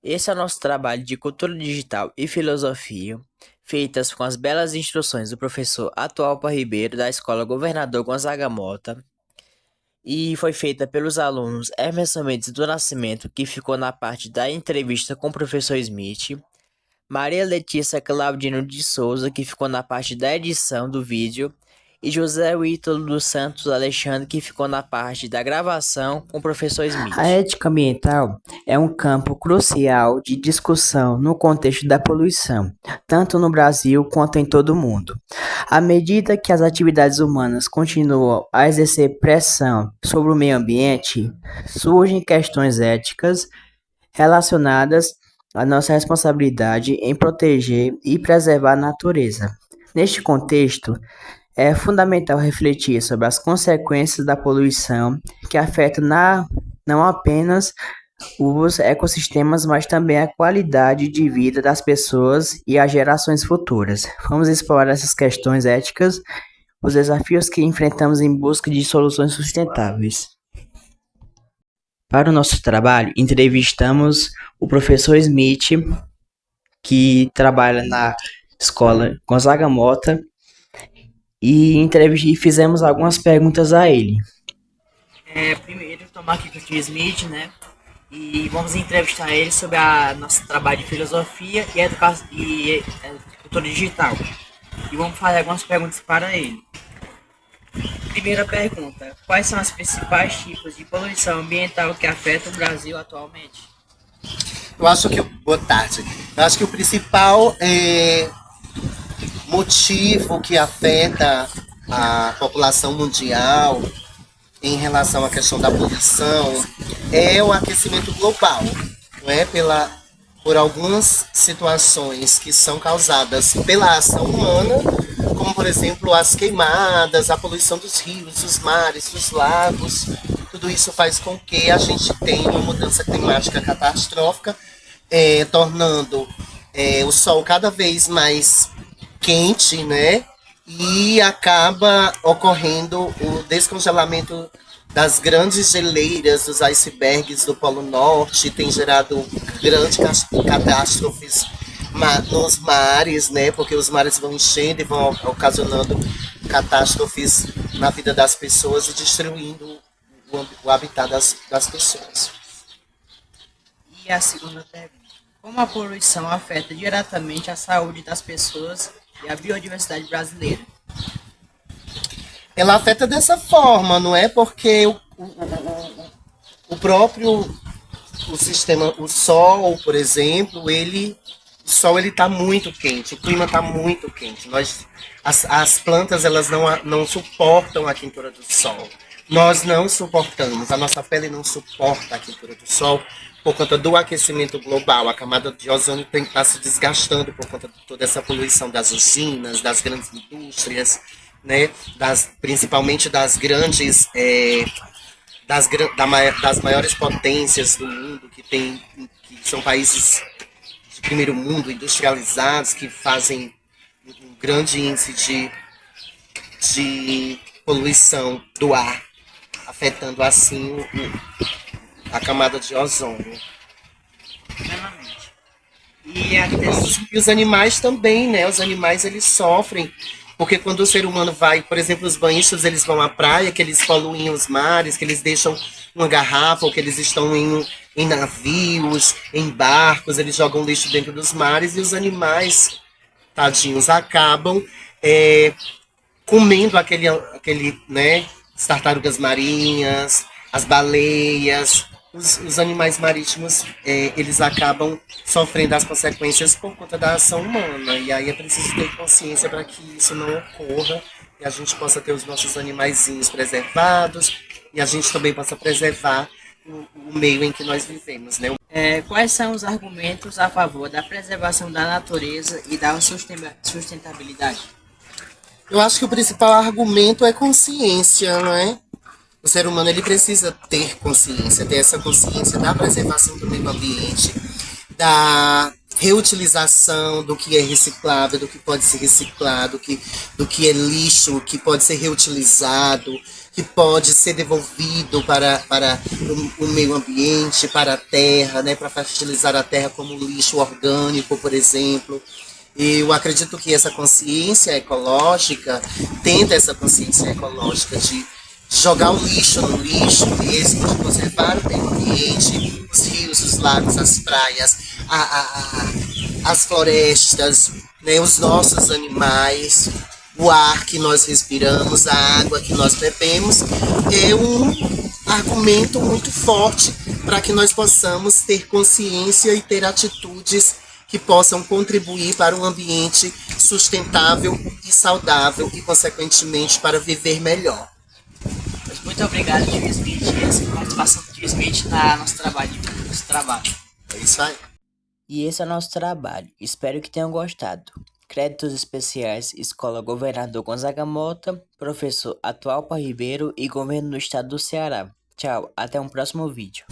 Esse é o nosso trabalho de cultura digital e filosofia, feitas com as belas instruções do professor Atualpa Ribeiro, da Escola Governador Gonzaga Mota, e foi feita pelos alunos Emerson Mendes do Nascimento, que ficou na parte da entrevista com o professor Smith, Maria Letícia Claudino de Souza, que ficou na parte da edição do vídeo, e José Ítalo dos Santos Alexandre, que ficou na parte da gravação com o professor A Smith. ética ambiental é um campo crucial de discussão no contexto da poluição, tanto no Brasil quanto em todo o mundo. À medida que as atividades humanas continuam a exercer pressão sobre o meio ambiente, surgem questões éticas relacionadas à nossa responsabilidade em proteger e preservar a natureza. Neste contexto, é fundamental refletir sobre as consequências da poluição que afetam não apenas os ecossistemas, mas também a qualidade de vida das pessoas e as gerações futuras. Vamos explorar essas questões éticas, os desafios que enfrentamos em busca de soluções sustentáveis. Para o nosso trabalho, entrevistamos o professor Smith, que trabalha na escola Gonzaga Mota, e fizemos algumas perguntas a ele. Primeiro, tomar aqui com o tio Smith, né? E vamos entrevistar ele sobre a nosso trabalho de filosofia e educação e cultura digital. E vamos fazer algumas perguntas para ele. Primeira pergunta: quais são os principais tipos de poluição ambiental que afetam o Brasil atualmente? Boa tarde. Eu acho que o principal motivo que afeta a população mundial em relação à questão da poluição é o aquecimento global, não é? Por algumas situações que são causadas pela ação humana, como por exemplo as queimadas, a poluição dos rios, dos mares, dos lagos. Tudo isso faz com que a gente tenha uma mudança climática catastrófica, tornando o sol cada vez mais quente, né? E acaba ocorrendo o descongelamento das grandes geleiras, dos icebergs do Polo Norte, tem gerado grandes catástrofes nos mares, né? Porque os mares vão enchendo e vão ocasionando catástrofes na vida das pessoas e destruindo o habitat das pessoas. E a segunda pergunta: como a poluição afeta diretamente a saúde das pessoas e a biodiversidade brasileira? Ela afeta dessa forma, não é? Porque o próprio o sistema, o Sol, por exemplo, o Sol ele está muito quente, o clima está muito quente. As plantas elas não suportam a quentura do Sol. Nós não suportamos, a nossa pele não suporta a quentura do Sol por conta do aquecimento global. A camada de ozônio está se desgastando por conta de toda essa poluição das usinas, das grandes indústrias, né? Principalmente das grandes das maiores potências do mundo que são países de primeiro mundo industrializados que fazem um grande índice de poluição do ar, afetando assim a camada de ozônio. Plenamente. E a terceira. E os animais também, né? Os animais eles sofrem, porque quando o ser humano vai, por exemplo, os banhistas eles vão à praia, que eles poluem os mares, que eles deixam uma garrafa, ou que eles estão em navios, em barcos, eles jogam lixo dentro dos mares e os animais, tadinhos, acabam comendo né, as tartarugas marinhas, as baleias, os animais marítimos, eles acabam sofrendo as consequências por conta da ação humana. E aí é preciso ter consciência para que isso não ocorra e a gente possa ter os nossos animaizinhos preservados e a gente também possa preservar o meio em que nós vivemos, né? Quais são os argumentos a favor da preservação da natureza e da sustentabilidade? Eu acho que o principal argumento é consciência, não é? O ser humano ele precisa ter consciência, ter essa consciência da preservação do meio ambiente, da reutilização do que é reciclável, do que pode ser reciclado, do que é lixo, que pode ser reutilizado, que pode ser devolvido para o meio ambiente, para a terra, né, para fertilizar a terra como lixo orgânico, por exemplo. Eu acredito que essa consciência ecológica, tendo essa consciência ecológica de jogar o lixo no lixo mesmo, de conservar o meio ambiente, os rios, os lagos, as praias, as florestas, né, os nossos animais, o ar que nós respiramos, a água que nós bebemos, é um argumento muito forte para que nós possamos ter consciência e ter atitudes que possam contribuir para um ambiente sustentável e saudável e, consequentemente, para viver melhor. Pois muito obrigado, Tio Smith, essa participação do Tio Smith na nosso trabalho. É isso aí. E esse é o nosso trabalho. Espero que tenham gostado. Créditos especiais: Escola Governador Gonzaga Mota, Professor Atualpa Ribeiro e Governo do Estado do Ceará. Tchau, até um próximo vídeo.